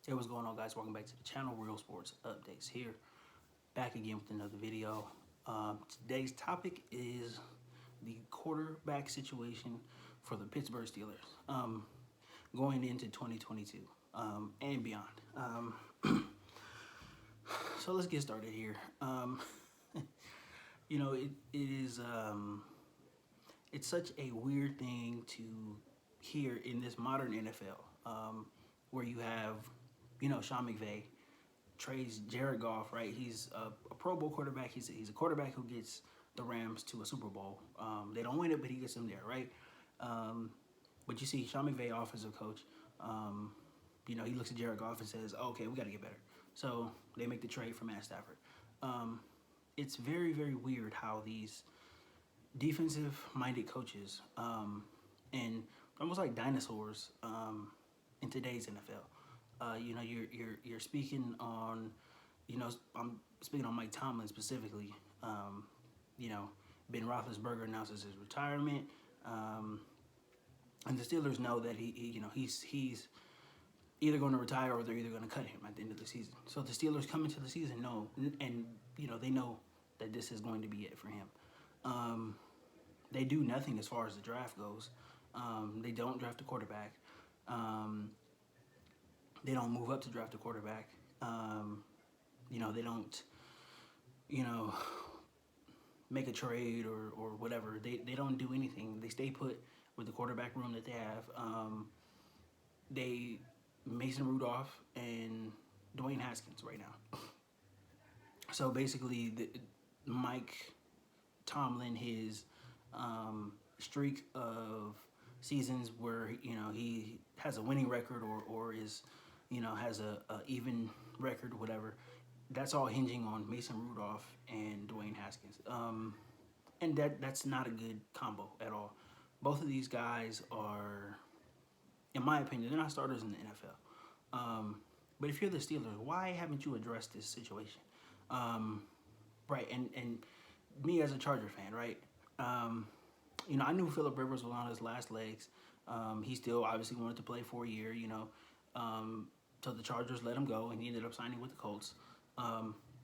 Hey, what's going on, guys? Welcome back to the channel. Real Sports Updates here. Back again with another video. Today's topic is the quarterback situation for the Pittsburgh Steelers going into 2022 and beyond. So let's get started here. It is it's such a weird thing to hear in this modern NFL, where you have Sean McVay trades Jared Goff, right? He's a Pro Bowl quarterback. He's a quarterback who gets the Rams to a Super Bowl. They don't win it, but he gets them there, right? But you see Sean McVay, offensive coach, he looks at Jared Goff and says, oh, okay, we got to get better. So they make the trade for Matt Stafford. It's very, very weird how these defensive-minded coaches and almost like dinosaurs in today's NFL. You're speaking on, I'm speaking on Mike Tomlin specifically. Ben Roethlisberger announces his retirement, and the Steelers know that he's either going to retire or they're either going to cut him at the end of the season. So the Steelers come into the season and they know that this is going to be it for him. They do nothing as far as the draft goes. They don't draft a quarterback. They don't move up to draft a quarterback. They don't, make a trade or whatever. They don't do anything. They stay put with the quarterback room that they have. They Mason Rudolph and Dwayne Haskins right now. So basically, Mike Tomlin, his streak of seasons where he has a winning record or is has a even record, whatever. That's all hinging on Mason Rudolph and Dwayne Haskins, and that's not a good combo at all. Both of these guys are, in my opinion, they're not starters in the NFL. But if you're the Steelers, why haven't you addressed this situation? Right, and me as a Charger fan, right? I knew Phillip Rivers was on his last legs. He still obviously wanted to play for a year, so the Chargers let him go, and he ended up signing with the Colts.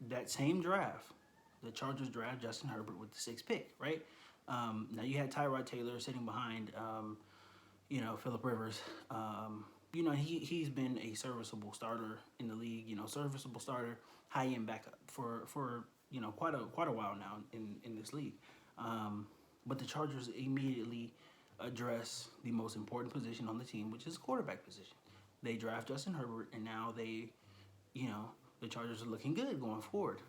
That same draft, the Chargers draft Justin Herbert with the 6th pick, right? Now you had Tyrod Taylor sitting behind, Phillip Rivers. He's been a serviceable starter in the league. Serviceable starter, high end backup for quite a while now in this league. But the Chargers immediately address the most important position on the team, which is quarterback position. They draft Justin Herbert, and now the Chargers are looking good going forward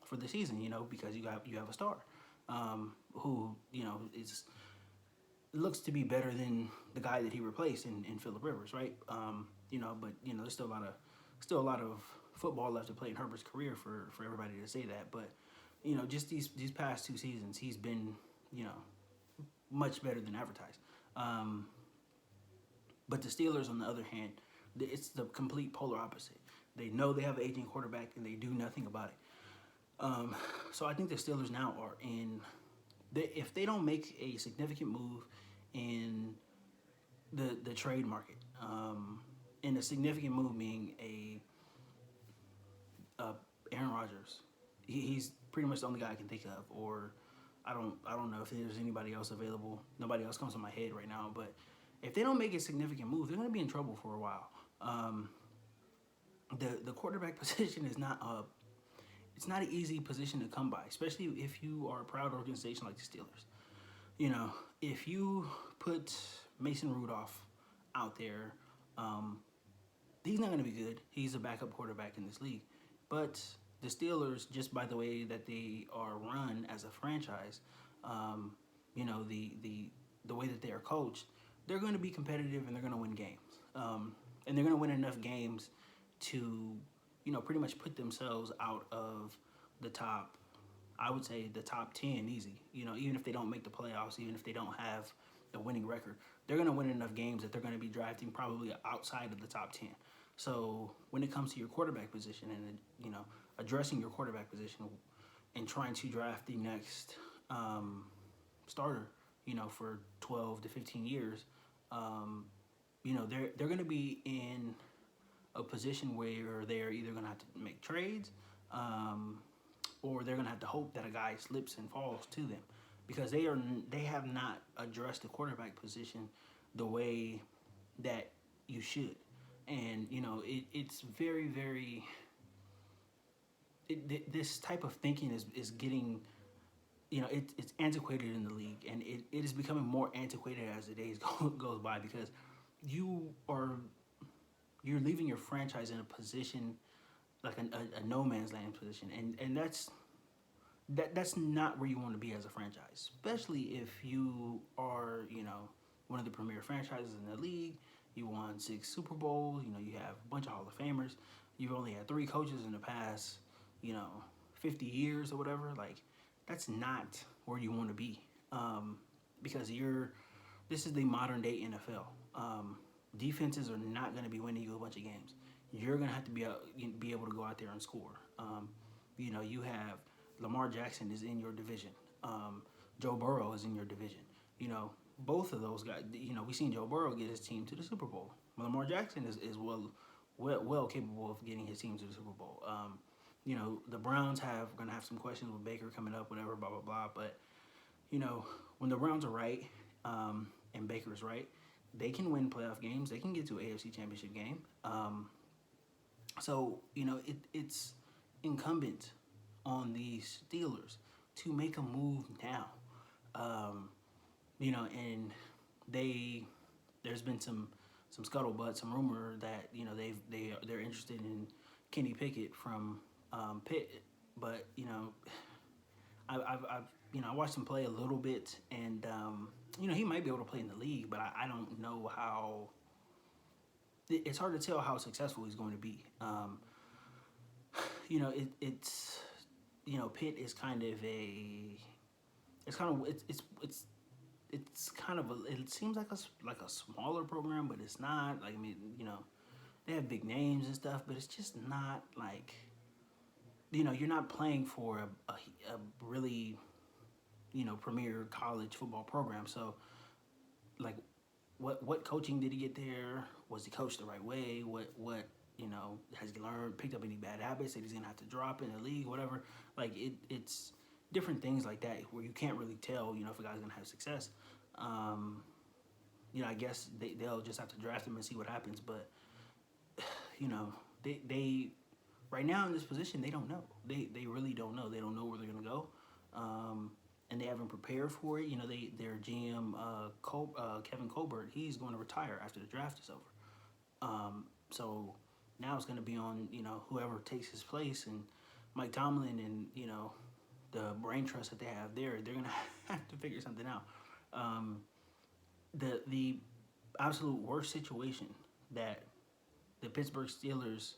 for the season. Because you have a star who looks to be better than the guy that he replaced in Phillip Rivers, right? But there's still a lot of football left to play in Herbert's career for everybody to say that. But just these past 2 seasons, he's been much better than advertised. But the Steelers, on the other hand, it's the complete polar opposite. They know they have an aging quarterback, and they do nothing about it. So I think the Steelers now are in. If they don't make a significant move in the trade market, and a significant move being Aaron Rodgers, he's pretty much the only guy I can think of. Or I don't know if there's anybody else available. Nobody else comes to my head right now, but if they don't make a significant move, they're going to be in trouble for a while. The quarterback position is not it's not an easy position to come by, especially if you are a proud organization like the Steelers. If you put Mason Rudolph out there, he's not going to be good. He's a backup quarterback in this league. But the Steelers, just by the way that they are run as a franchise, the way that they are coached, they're going to be competitive and they're going to win games. And they're going to win enough games to, pretty much put themselves out of the top, I would say the top 10 easy. Even if they don't make the playoffs, even if they don't have a winning record, they're going to win enough games that they're going to be drafting probably outside of the top 10. So when it comes to your quarterback position and, addressing your quarterback position and trying to draft the next starter, for 12 to 15 years, they're going to be in a position where they're either going to have to make trades, or they're going to have to hope that a guy slips and falls to them, because they have not addressed the quarterback position the way that you should. And it's very, very, this type of thinking is getting, it's antiquated in the league, and it is becoming more antiquated as the days goes by, because you're leaving your franchise in a position like a no man's land position, and that's not where you want to be as a franchise, especially if you are one of the premier franchises in the league. You won 6 Super Bowls. You have a bunch of Hall of Famers. You've only had 3 coaches in the past 50 years or whatever. Like, that's not where you want to be, because this is the modern day NFL. Defenses are not going to be winning you a bunch of games. You're going to have to be able to go out there and score. You have Lamar Jackson is in your division. Joe Burrow is in your division. Both of those guys. We've seen Joe Burrow get his team to the Super Bowl. Lamar Jackson is well capable of getting his team to the Super Bowl. The Browns going to have some questions with Baker coming up, whatever, blah blah blah. But when the Browns are right, and Baker is right, they can win playoff games. They can get to an AFC Championship game. So it's incumbent on the Steelers to make a move now. And there's been some scuttlebutt, some rumor that they're interested in Kenny Pickett from Pitt, but I watched him play a little bit, and he might be able to play in the league, but I don't know how. It's hard to tell how successful he's going to be. It's Pitt is kind of it seems like a smaller program, but it's not. Like, I mean, they have big names and stuff, but it's just not like, you're not playing for a really, premier college football program. So, like, what coaching did he get there? Was he coached the right way? What has he learned? Picked up any bad habits that he's gonna have to drop in the league? Whatever. Like, it's different things like that where you can't really tell, if a guy's gonna have success. I guess they'll just have to draft him and see what happens. But they right now in this position, they don't know. They really don't know. They don't know where they're gonna go, and they haven't prepared for it. Their GM Kevin Colbert, he's going to retire after the draft is over. So now it's going to be on whoever takes his place, and Mike Tomlin and the brain trust that they have there. They're going to have to figure something out. The absolute worst situation that the Pittsburgh Steelers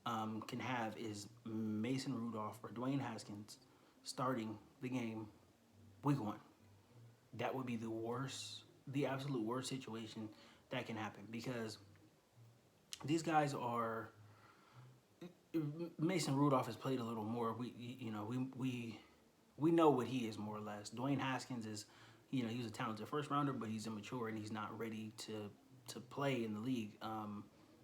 can have is Mason Rudolph or Dwayne Haskins starting the game week 1. That would be the absolute worst situation that can happen, because these guys are. Mason Rudolph has played a little more. We know what he is, more or less. Dwayne Haskins is, he was a talented first rounder, but he's immature and he's not ready to play in the league. And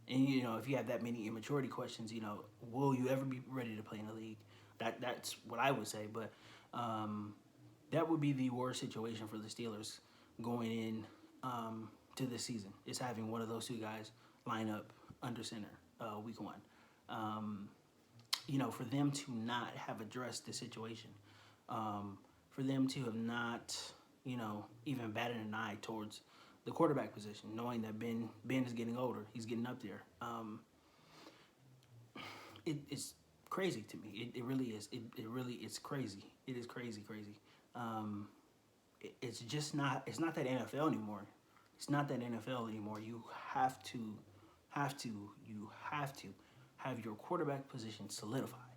if you have that many immaturity questions, will you ever be ready to play in the league? That's what I would say. But that would be the worst situation for the Steelers going in to this season, is having one of those 2 guys line up under center week 1. For them to not have addressed the situation, for them to have not, even batted an eye towards the quarterback position, knowing that Ben is getting older, he's getting up there. It's crazy to me. It really is. It's crazy. It is crazy. It's just not. It's not that NFL anymore. It's not that NFL anymore. You have to have your quarterback position solidified.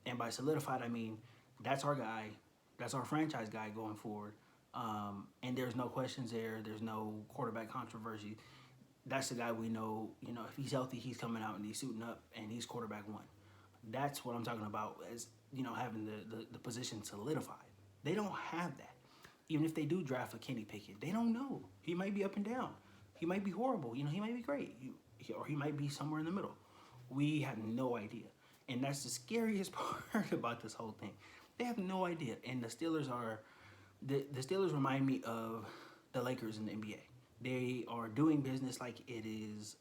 And by solidified, I mean that's our guy. That's our franchise guy going forward. And there's no questions there. There's no quarterback controversy. That's the guy we know. If he's healthy, he's coming out and he's suiting up and he's quarterback 1. That's what I'm talking about as, having the position solidified. They don't have that. Even if they do draft a Kenny Pickett, they don't know. He might be up and down. He might be horrible. He might be great. or he might be somewhere in the middle. We have no idea, and that's the scariest part about this whole thing. They have no idea, and the Steelers are the Steelers remind me of the Lakers in the NBA. They are doing business like it is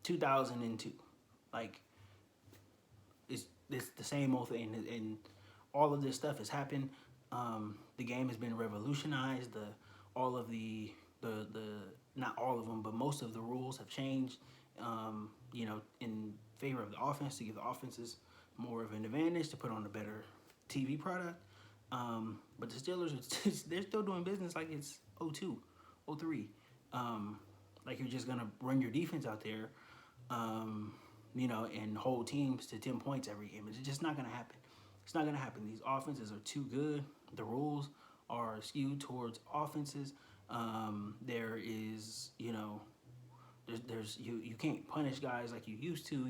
2002. Like it's the same old thing, and all of this stuff has happened. The game has been revolutionized. All of the not all of them, but most of the rules have changed. In favor of the offense, to give the offenses more of an advantage, to put on a better TV product. But the Steelers they're still doing business like it's 02, 03. Like you're just gonna run your defense out there, and hold teams to 10 points every game. It's just not gonna happen. It's not gonna happen. These offenses are too good. The rules are skewed towards offenses. There is, there's you can't punish guys like you used to.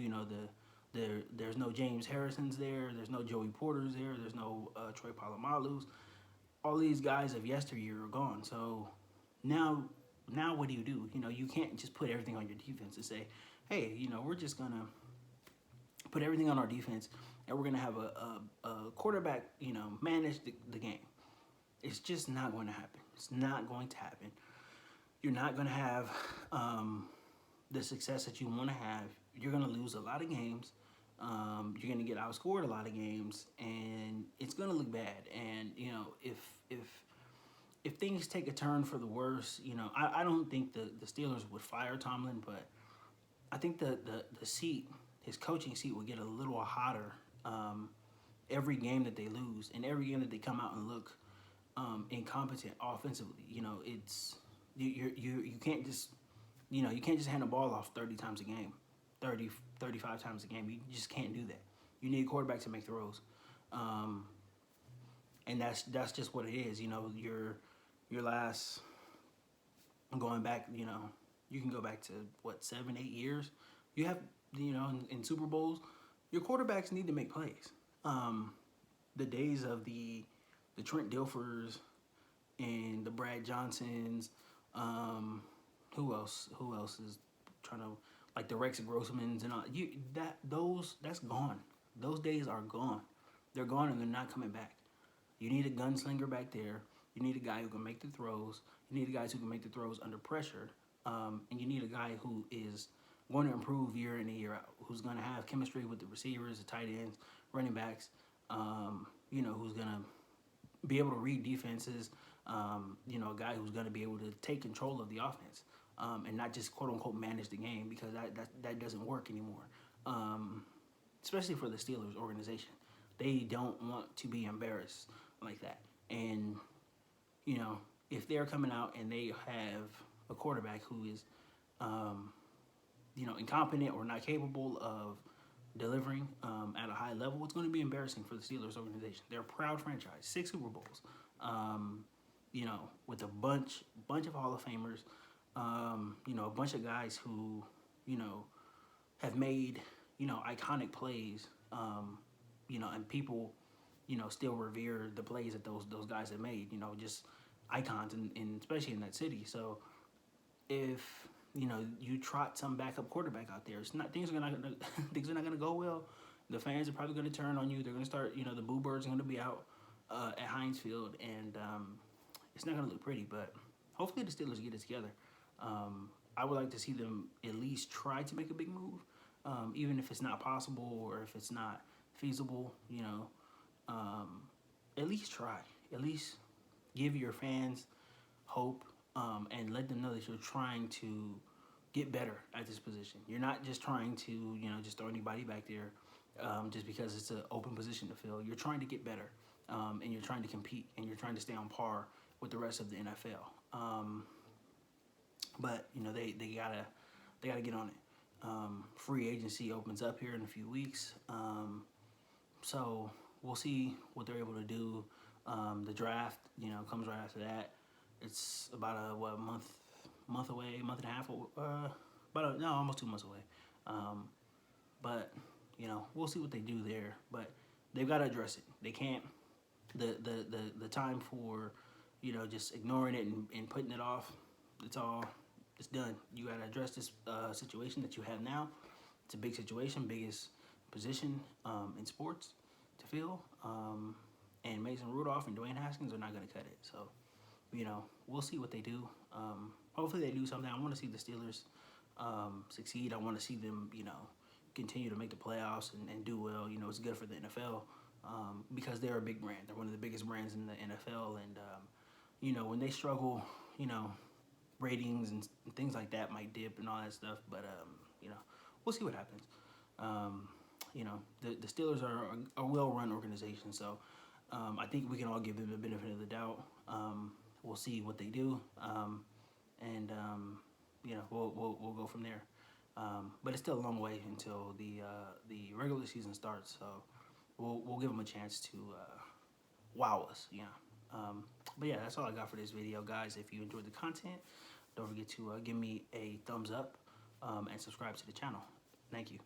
There's no James Harrisons there. There's no Joey Porters there. There's no Troy Polamalu's. All these guys of yesteryear are gone. So now what do? You can't just put everything on your defense and say, hey, we're just gonna put everything on our defense and we're gonna have a quarterback, manage the game. It's just not going to happen. It's not going to happen. You're not going to have the success that you want to have. You're going to lose a lot of games. You're going to get outscored a lot of games, and it's going to look bad. And if things take a turn for the worse, I don't think the Steelers would fire Tomlin, but I think the seat, his coaching seat, would get a little hotter every game that they lose, and every game that they come out and look incompetent offensively. It's you can't just you can't just hand the ball off 30 times a game, 35 times a game. You just can't do that. You need a quarterback to make throws, and that's just what it is. Your last, going back, you can go back to 7-8 years. You have in Super Bowls, your quarterbacks need to make plays. The days of the Trent Dilfers and the Brad Johnsons, who else is trying to, like the Rex Grossmans and all that's gone. Those days are gone. They're gone and they're not coming back. You need a gunslinger back there. You need a guy who can make the throws. You need guys who can make the throws under pressure. And you need a guy who is going to improve year in and year out, who's going to have chemistry with the receivers, the tight ends, running backs, who's going to be able to read defenses, a guy who's going to be able to take control of the offense, and not just quote unquote manage the game, because that doesn't work anymore. Especially for the Steelers organization, they don't want to be embarrassed like that. And if they're coming out and they have a quarterback who is, incompetent or not capable of delivering at a high level, it's going to be embarrassing for the Steelers organization. They're a proud franchise, 6 Super Bowls, with a bunch of Hall of Famers, a bunch of guys who, have made, iconic plays, and people, still revere the plays that those guys have made, just icons, in especially in that city. So if you trot some backup quarterback out there, things are not gonna go well. The fans are probably gonna turn on you. They're gonna start, the boo birds are gonna be out at Heinz Field, and it's not gonna look pretty. But hopefully the Steelers get it together. I would like to see them at least try to make a big move, even if it's not possible or if it's not feasible. At least try. At least give your fans hope, and let them know that you're trying to get better at this position. You're not just trying to, just throw anybody back there just because it's an open position to fill. You're trying to get better, and you're trying to compete, and you're trying to stay on par with the rest of the NFL. But they gotta get on it. Free agency opens up here in a few weeks, so we'll see what they're able to do. The draft, comes right after that. It's about a month away, month and a half, almost 2 months away. But we'll see what they do there. But they've got to address it. They can't. The time for just ignoring it and putting it off. It's all it's done. You got to address this situation that you have now. It's a big situation, biggest position in sports to fill. And Mason Rudolph and Dwayne Haskins are not going to cut it. So, we'll see what they do. Hopefully they do something. I want to see the Steelers succeed. I want to see them, continue to make the playoffs and do well. It's good for the NFL because they're a big brand. They're one of the biggest brands in the NFL. And, when they struggle, ratings and things like that might dip and all that stuff. But, we'll see what happens. The Steelers are a well-run organization. So I think we can all give them the benefit of the doubt. We'll see what they do. And we'll go from there. But it's still a long way until the regular season starts, so we'll give them a chance to wow us, But yeah, that's all I got for this video, guys. If you enjoyed the content, don't forget to give me a thumbs up and subscribe to the channel. Thank you.